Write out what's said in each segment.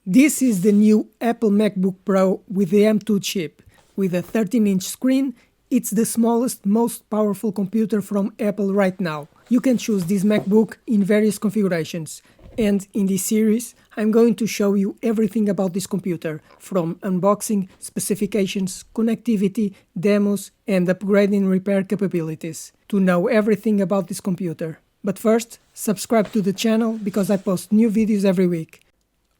This is the new Apple MacBook Pro with the M2 chip. With a 13-inch screen, it's the smallest, most powerful computer from Apple right now. You can choose this MacBook in various configurations. And in this series, I'm going to show you everything about this computer, from unboxing, specifications, connectivity, demos, and upgrading repair capabilities, to know everything about this computer. But first, subscribe to the channel because I post new videos every week.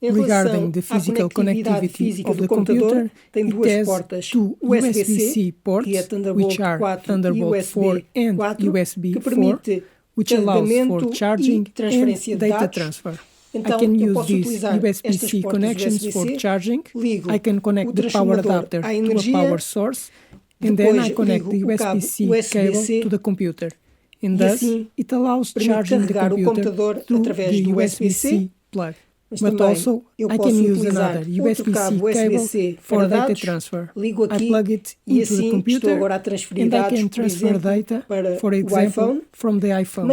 Regarding the physical connectivity of the computer, it has two USB-C ports, which are Thunderbolt 4 and USB 4, which allows for charging and data transfer. I can use these USB-C connections for charging. I can connect the power adapter to a power source, and then I connect the USB-C cable to the computer. And thus, it allows charging the computer through the USB-C plug. But also, I can use another USB-C cable for data transfer. I plug it into the computer and I can transfer data, for example, from the iPhone,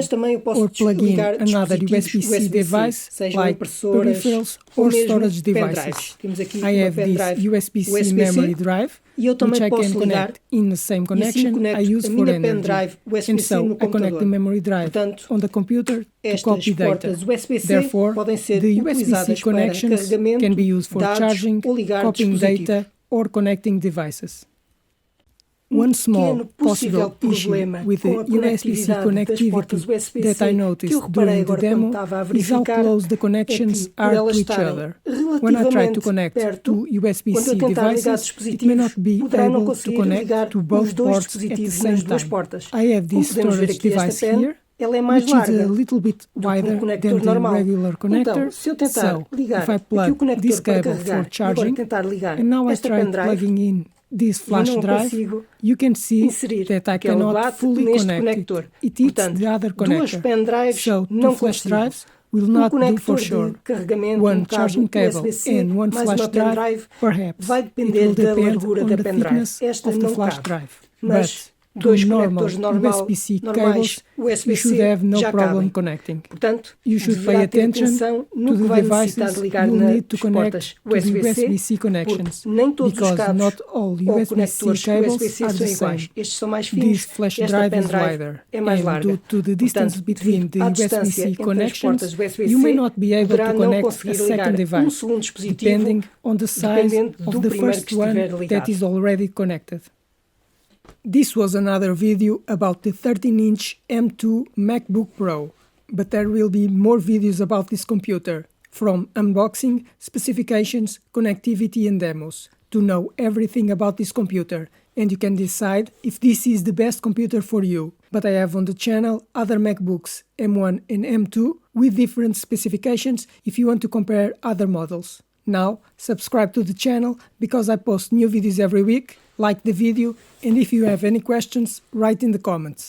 or plug in another USB-C device like peripherals or storage devices. I have this USB-C memory drive, which I can connect in the same connection I use for energy. And so, I connect the memory drive on the computer to copy data. Therefore, the USB-C connections can be used for charging, copying data, or connecting devices. One small possible issue with the USB-C connectivity that I noticed during the demo is how close the connections are to each other. When I try to connect two USB-C devices, it may not be able to connect to both ports at the same time. I have this storage device here, which is a little bit wider than the regular connector, so if I plug this cable for charging, and now I try plugging in this flash drive, you can see that I cannot fully connect it. It eats the other connector, so two flash drives will not do for sure. One charging cable and one flash drive, perhaps, it will depend on the thickness of the flash drive. But to normal USB-C cables, you should have no problem connecting. You should pay attention to the devices you need to connect to the USB-C connections, because not all USB-C cables are the same. This flash drive is wider, and due to the distance between the USB-C connections, you may not be able to connect a second device, depending on the size of the first one that is already connected. This was another video about the 13-inch M2 MacBook Pro, but there will be more videos about this computer, from unboxing, specifications, connectivity and demos, to know everything about this computer, and you can decide if this is the best computer for you. But I have on the channel other MacBooks M1 and M2 with different specifications if you want to compare other models. Now, subscribe to the channel because I post new videos every week. Like the video, and if you have any questions, write in the comments.